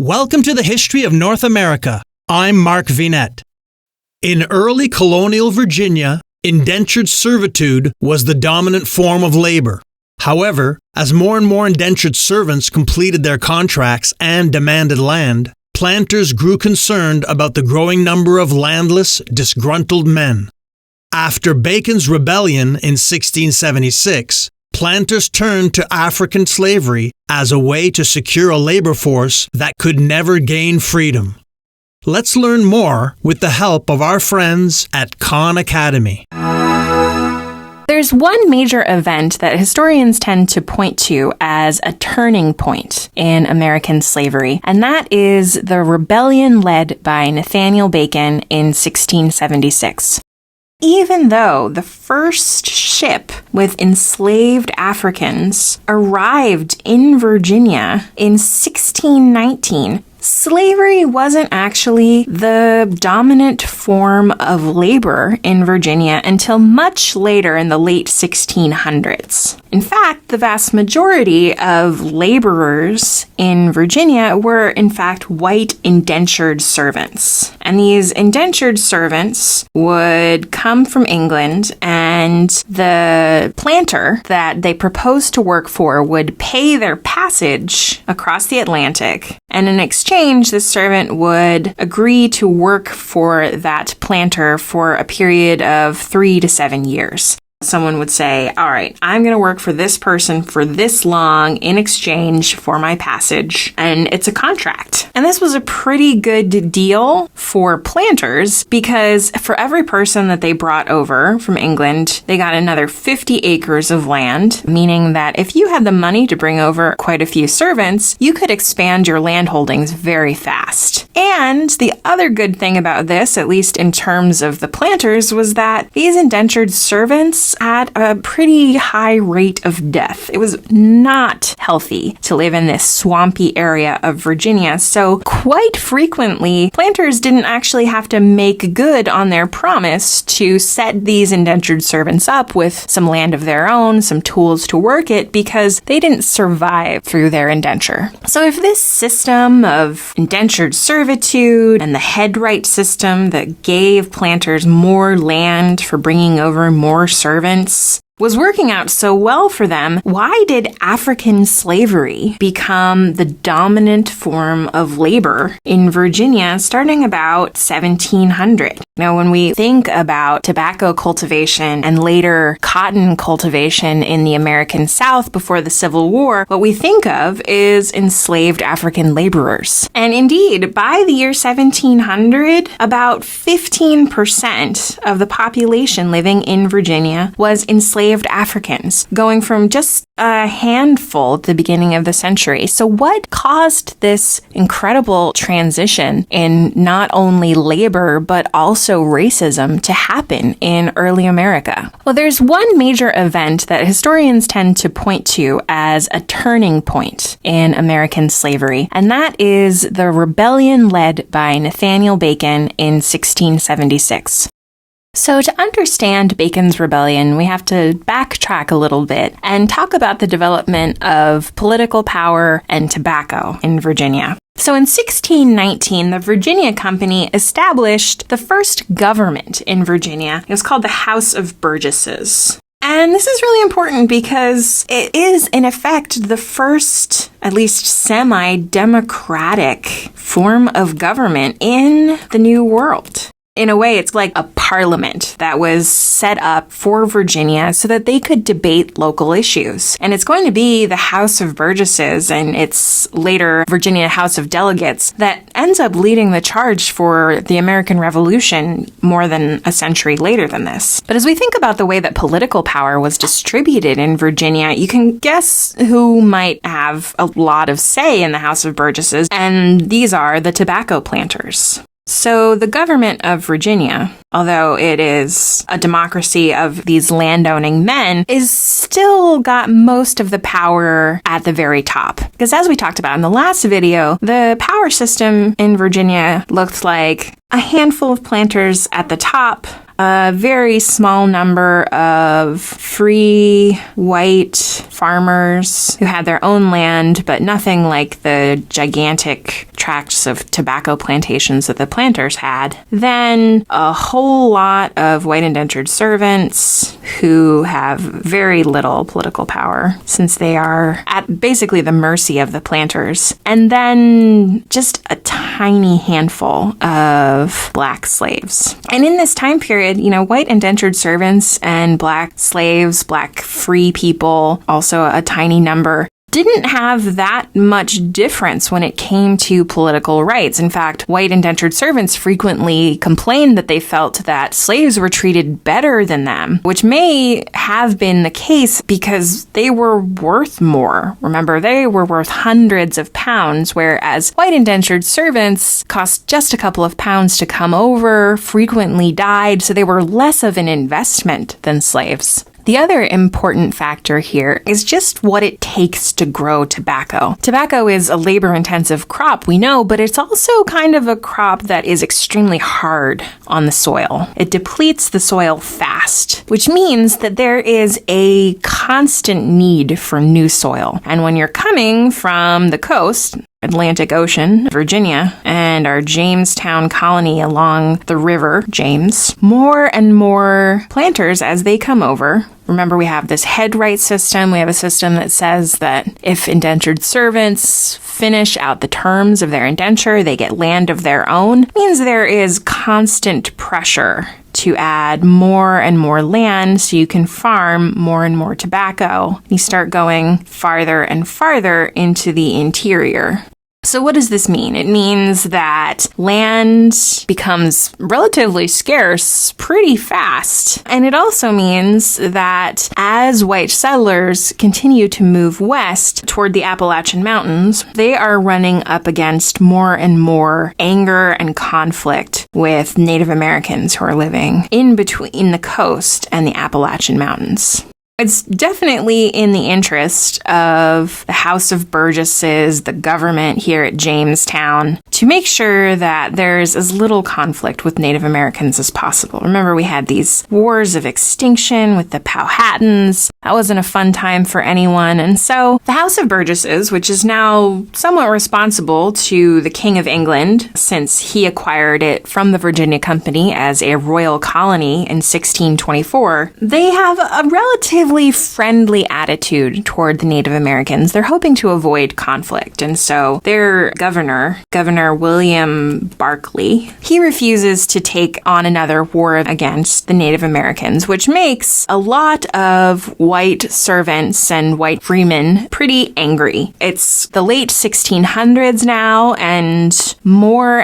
Welcome to the History of North America. I'm Mark Vinette. In early colonial Virginia, indentured servitude was the dominant form of labor. However, as more and more indentured servants completed their contracts and demanded land, planters grew concerned about the growing number of landless, disgruntled men. After Bacon's Rebellion in 1676, planters turned to African slavery as a way to secure a labor force that could never gain freedom. Let's learn more with the help of our friends at Khan Academy. There's one major event that historians tend to point to as a turning point in American slavery, and that is the rebellion led by Nathaniel Bacon in 1676. Even though the first ship with enslaved Africans arrived in Virginia in 1619, slavery wasn't actually the dominant form of labor in Virginia until much later in the late 1600s. In fact, the vast majority of laborers in Virginia were, in fact, white indentured servants. And these indentured servants would come from England, and the planter that they proposed to work for would pay their passage across the Atlantic, and in exchange, the servant would agree to work for that planter for a period of 3 to 7 years. Someone would say, all right, I'm going to work for this person for this long in exchange for my passage, and it's a contract. And this was a pretty good deal for planters because for every person that they brought over from England, they got another 50 acres of land, meaning that if you had the money to bring over quite a few servants, you could expand your land holdings very fast. And the other good thing about this, at least in terms of the planters, was that these indentured servants had a pretty high rate of death. It was not healthy to live in this swampy area of Virginia, so quite frequently, planters didn't actually have to make good on their promise to set these indentured servants up with some land of their own, some tools to work it, because they didn't survive through their indenture. So if this system of indentured servitude and the Headr System that gave planters more land for bringing over more servants was working out so well for them, why did African slavery become the dominant form of labor in Virginia starting about 1700? Now, when we think about tobacco cultivation and later cotton cultivation in the American South before the Civil War, what we think of is enslaved African laborers. And indeed, by the year 1700, about 15% of the population living in Virginia was enslaved Africans, going from just a handful at the beginning of the century. So what caused this incredible transition in not only labor, but also racism to happen in early America? Well, there's one major event that historians tend to point to as a turning point in American slavery, and that is the rebellion led by Nathaniel Bacon in 1676. So to understand Bacon's rebellion, we have to backtrack a little bit and talk about the development of political power and tobacco in Virginia. So in 1619, the Virginia Company established the first government in Virginia. It was called the House of Burgesses. And this is really important because it is, in effect, the first, at least semi-democratic form of government in the New World. In a way, it's like a parliament that was set up for Virginia so that they could debate local issues. And it's going to be the House of Burgesses and its later Virginia House of Delegates that ends up leading the charge for the American Revolution more than a century later than this. But as we think about the way that political power was distributed in Virginia, you can guess who might have a lot of say in the House of Burgesses, and these are the tobacco planters. So the government of Virginia, although it is a democracy of these landowning men, is still got most of the power at the very top. Because as we talked about in the last video, the power system in Virginia looked like a handful of planters at the top, a very small number of free white farmers who had their own land, but nothing like the gigantic tracts of tobacco plantations that the planters had. Then a whole lot of white indentured servants who have very little political power since they are at basically the mercy of the planters. And then just a tiny handful of black slaves. And in this time period, white indentured servants and black slaves, black free people, also a tiny number, didn't have that much difference when it came to political rights. In fact, white indentured servants frequently complained that they felt that slaves were treated better than them, which may have been the case because they were worth more. Remember, they were worth hundreds of pounds, whereas white indentured servants cost just a couple of pounds to come over, frequently died, so they were less of an investment than slaves. The other important factor here is just what it takes to grow tobacco. Tobacco is a labor-intensive crop, we know, but it's also kind of a crop that is extremely hard on the soil. It depletes the soil fast, which means that there is a constant need for new soil. And when you're coming from the coast, Atlantic Ocean, Virginia, and our Jamestown colony along the river James, more and more planters as they come over. Remember, we have this Headr System. We have a system that says that if indentured servants finish out the terms of their indenture, they get land of their own. It means there is constant pressure to add more and more land so you can farm more and more tobacco. You start going farther and farther into the interior. So what does this mean? It means that land becomes relatively scarce pretty fast. And it also means that as white settlers continue to move west toward the Appalachian Mountains, they are running up against more and more anger and conflict with Native Americans who are living in between the coast and the Appalachian Mountains. It's definitely in the interest of the House of Burgesses, the government here at Jamestown, to make sure that there's as little conflict with Native Americans as possible. Remember, we had these wars of extinction with the Powhatans. That wasn't a fun time for anyone. And so the House of Burgesses, which is now somewhat responsible to the King of England, since he acquired it from the Virginia Company as a royal colony in 1624, they have a relatively friendly attitude toward the Native Americans. They're hoping to avoid conflict. And so their Governor William Barclay, he refuses to take on another war against the Native Americans, which makes a lot of white servants and white freemen pretty angry. It's the late 1600s now, and more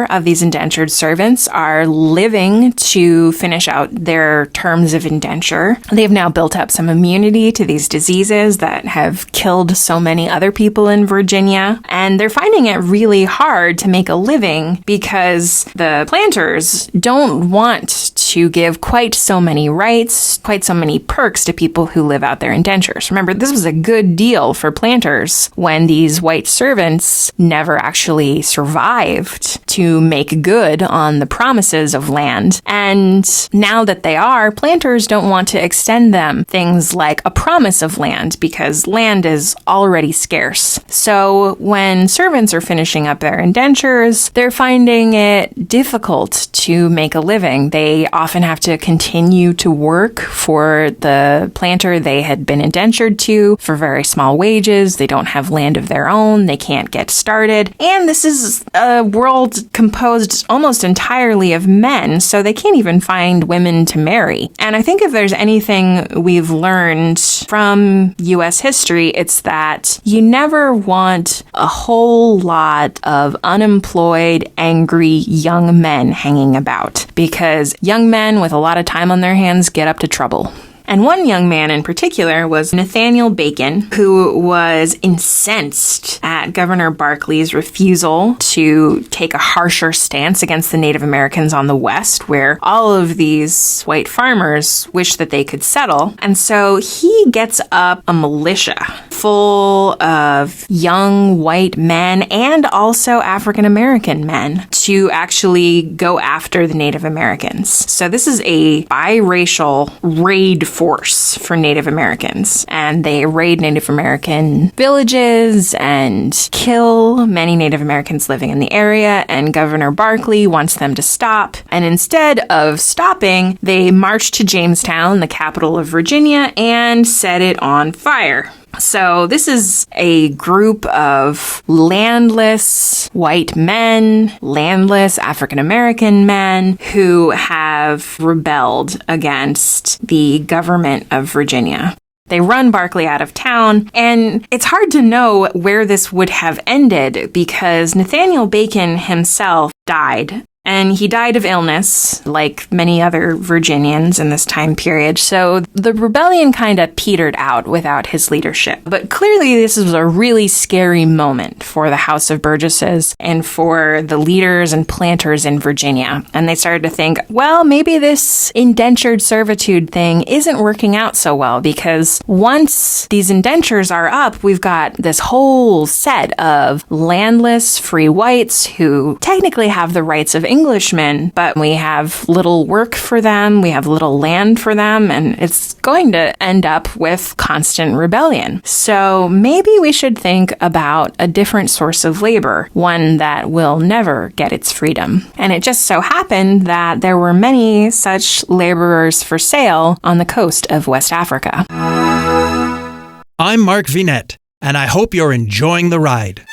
of these indentured servants are living to finish out their terms of indenture. They've now built up some immunity to these diseases that have killed so many other people in Virginia, and they're finding it really hard to make a living because the planters don't want to give quite so many rights, quite so many perks to people who live out their indentures. Remember, this was a good deal for planters when these white servants never actually survived to make good on the promises of land. And now that they are, planters don't want to extend them things like a promise of land because land is already scarce. So when servants are finishing up their indentures, they're finding it difficult to make a living. They often have to continue to work for the planter they had been indentured to for very small wages. They don't have land of their own. They can't get started. And this is a world composed almost entirely of men, so they can't even find women to marry. And I think if there's anything we've learned from U.S. history, it's that you never want a whole lot of unemployed, angry young men hanging about, because young men with a lot of time on their hands get up to trouble. And one young man in particular was Nathaniel Bacon, who was incensed at Governor Barclay's refusal to take a harsher stance against the Native Americans on the West, where all of these white farmers wished that they could settle. And so he gets up a militia full of young white men and also African American men to actually go after the Native Americans. So this is a biracial raid force for Native Americans, and they raid Native American villages and kill many Native Americans living in the area, and Governor Barclay wants them to stop. And instead of stopping, they march to Jamestown, the capital of Virginia, and set it on fire. So this is a group of landless white men, landless African American men who have rebelled against the government of Virginia. They run Barclay out of town, and it's hard to know where this would have ended because Nathaniel Bacon himself died. And he died of illness, like many other Virginians in this time period. So the rebellion kind of petered out without his leadership. But clearly this was a really scary moment for the House of Burgesses and for the leaders and planters in Virginia. And they started to think, well, maybe this indentured servitude thing isn't working out so well, because once these indentures are up, we've got this whole set of landless free whites who technically have the rights of Englishmen, but we have little work for them, we have little land for them, and it's going to end up with constant rebellion. So maybe we should think about a different source of labor, one that will never get its freedom. And it just so happened that there were many such laborers for sale on the coast of West Africa. I'm Mark Vinet, and I hope you're enjoying the ride.